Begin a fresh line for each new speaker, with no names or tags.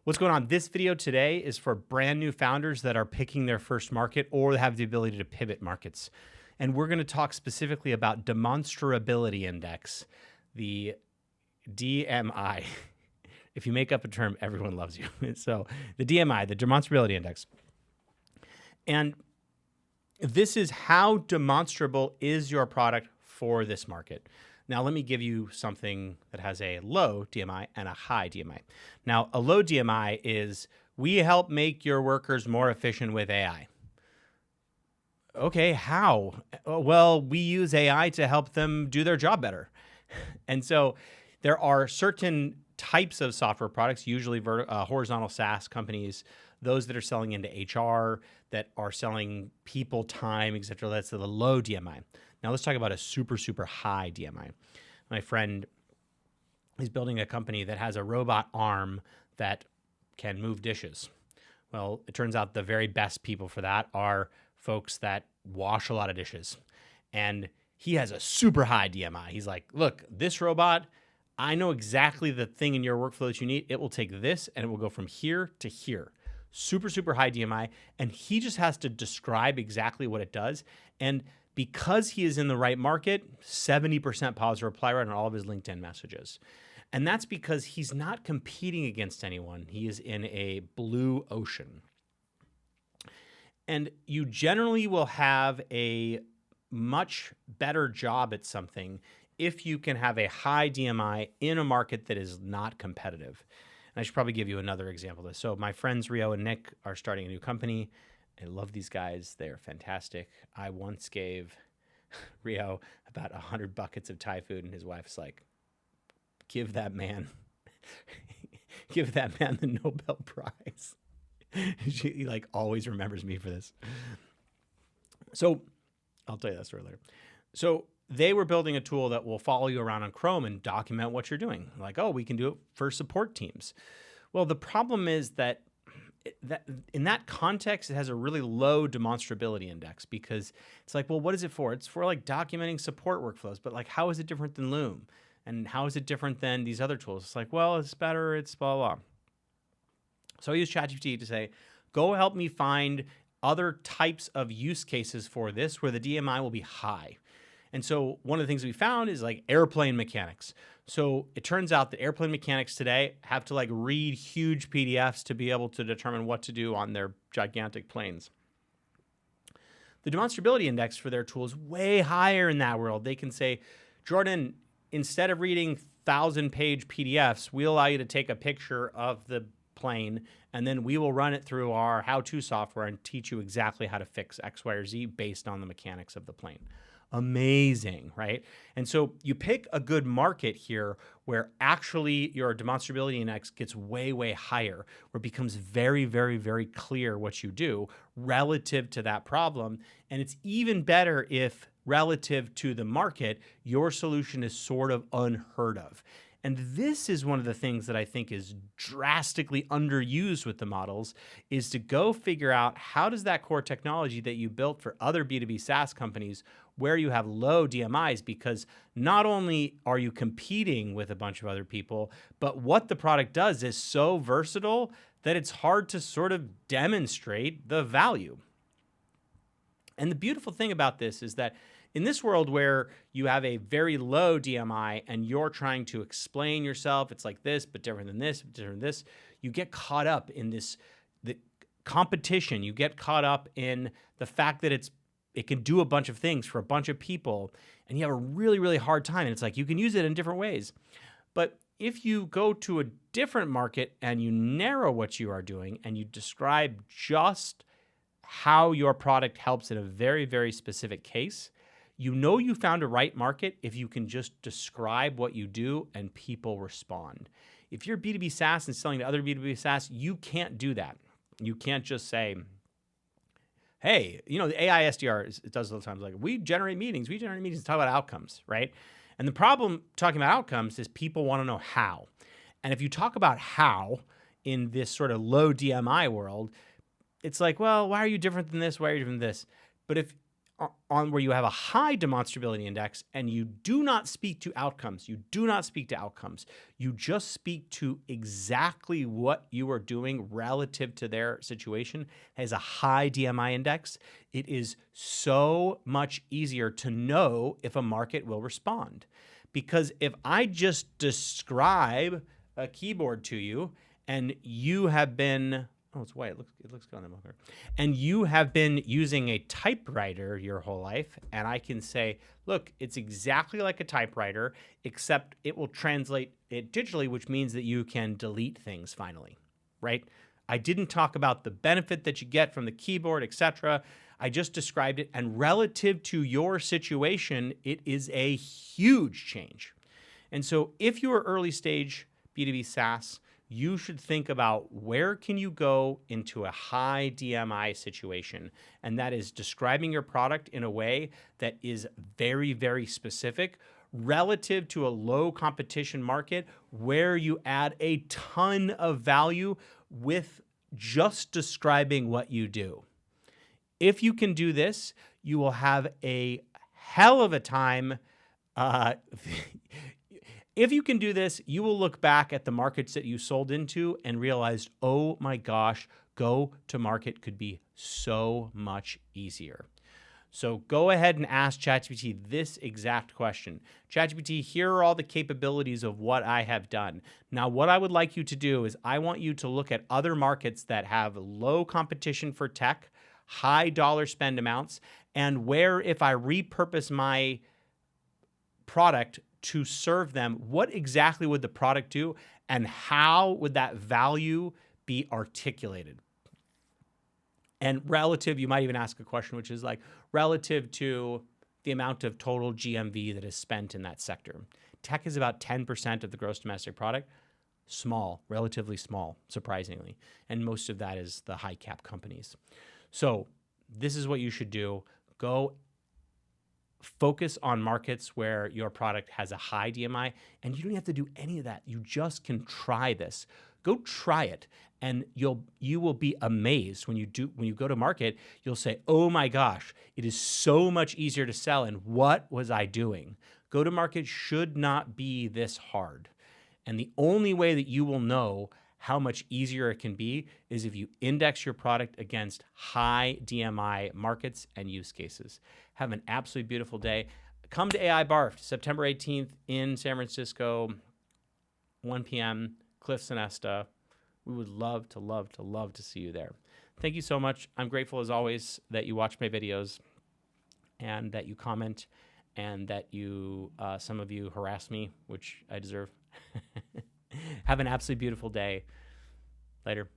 What's going on? This video today is for brand new founders that are picking their first market or have the ability to pivot markets. And we're going to talk specifically about Demonstrability Index, the DMI. If you make up a term, everyone loves you. So the DMI, the Demonstrability Index. And this is how demonstrable is your product for this market. Now, let me give you something that has a low DMI and a high DMI. Now, a low DMI is we help make your workers more efficient with AI. Okay, how? Well, we use AI to help them do their job better. And so there are certain types of software products, usually horizontal SaaS companies, those that are selling into HR, that are selling people time, et cetera. That's the low DMI. Now let's talk about a super, super high DMI. My friend is building a company that has a robot arm that can move dishes. Well, it turns out the very best people for that are folks that wash a lot of dishes. And he has a super high DMI. He's like, look, this robot, I know exactly the thing in your workflow that you need. It will take this and it will go from here to here. Super, super high DMI. And he just has to describe exactly what it does. And because he is in the right market, 70% positive reply rate on all of his LinkedIn messages. And that's because he's not competing against anyone. He is in a blue ocean. And you generally will have a much better job at something if you can have a high DMI in a market that is not competitive. And I should probably give you another example of this. So my friends Rio and Nick are starting a new company. I love these guys. They're fantastic. I once gave Rio about 100 buckets of Thai food, and his wife's like, give that man the Nobel Prize. She like always remembers me for this. So I'll tell you that story later. So they were building a tool that will follow you around on Chrome and document what you're doing. Like, oh, we can do it for support teams. Well, the problem is that in that context, it has a really low demonstrability index because it's like, well, what is it for? It's for like documenting support workflows, but like, how is it different than Loom? And how is it different than these other tools? It's like, well, it's better, it's blah, blah, blah. So I use ChatGPT to say, go help me find other types of use cases for this where the DMI will be high. And so one of the things we found is like airplane mechanics. So it turns out that airplane mechanics today have to like read huge PDFs to be able to determine what to do on their gigantic planes. The demonstrability index for their tool is way higher in that world. They can say, Jordan, instead of reading 1,000-page PDFs, we'll allow you to take a picture of the plane, and then we will run it through our how-to software and teach you exactly how to fix X, Y, or Z based on the mechanics of the plane. Amazing, right? And so you pick a good market here where actually your demonstrability index gets way, way higher, where it becomes very, very, very clear what you do relative to that problem. And it's even better if relative to the market, your solution is sort of unheard of. And this is one of the things that I think is drastically underused with the models, is to go figure out how does that core technology that you built for other B2B SaaS companies where you have low DMIs, because not only are you competing with a bunch of other people, but what the product does is so versatile that it's hard to sort of demonstrate the value. And the beautiful thing about this is that in this world where you have a very low DMI and you're trying to explain yourself, it's like this, but different than this, different than this, you get caught up in the competition. You get caught up in the fact that it can do a bunch of things for a bunch of people, and you have a really, really hard time. And it's like you can use it in different ways. But if you go to a different market and you narrow what you are doing and you describe just how your product helps in a very, very specific case, you know you found a right market if you can just describe what you do and people respond. If you're B2B SaaS and selling to other B2B SaaS, you can't do that. You can't just say, hey, you know, the AI SDR, it does all the time, like, we generate meetings, talk about outcomes, right? And the problem talking about outcomes is people want to know how. And if you talk about how in this sort of low DMI world, it's like, well, why are you different than this? Why are you different than this? But if on where you have a high demonstrability index and you do not speak to outcomes. You do not speak to outcomes. You just speak to exactly what you are doing relative to their situation, has a high DMI index. It is so much easier to know if a market will respond. Because if I just describe a keyboard to you and you have been, oh, it's white. It looks good on the marker. And you have been using a typewriter your whole life, and I can say, look, it's exactly like a typewriter, except it will translate it digitally, which means that you can delete things finally, right? I didn't talk about the benefit that you get from the keyboard, etc. I just described it, and relative to your situation, it is a huge change. And so if you're early stage B2B SaaS, you should think about where can you go into a high DMI situation, and that is describing your product in a way that is very, very specific relative to a low competition market where you add a ton of value with just describing what you do. If you can do this, you will have a hell of a time. If you can do this, you will look back at the markets that you sold into and realize, oh my gosh, go to market could be so much easier. So go ahead and ask ChatGPT this exact question. ChatGPT, here are all the capabilities of what I have done. Now, what I would like you to do is I want you to look at other markets that have low competition for tech, high dollar spend amounts, and where if I repurpose my product to serve them, what exactly would the product do and how would that value be articulated? And relative, you might even ask a question, which is like relative to the amount of total GMV that is spent in that sector. Tech is about 10% of the gross domestic product. Small, relatively small, surprisingly. And most of that is the high cap companies. So this is what you should do. Go focus on markets where your product has a high DMI, and you don't have to do any of that. You just can try this. Go try it, and you will be amazed when you go to market. You'll say, "Oh my gosh, it is so much easier to sell, and what was I doing?" Go to market should not be this hard. And the only way that you will know how much easier it can be is if you index your product against high DMI markets and use cases. Have an absolutely beautiful day. Come to AI Barf, September 18th in San Francisco, 1 p.m., Cliff Sinesta. We would love to see you there. Thank you so much. I'm grateful as always that you watch my videos and that you comment and that you, some of you harass me, which I deserve. Have an absolutely beautiful day. Later.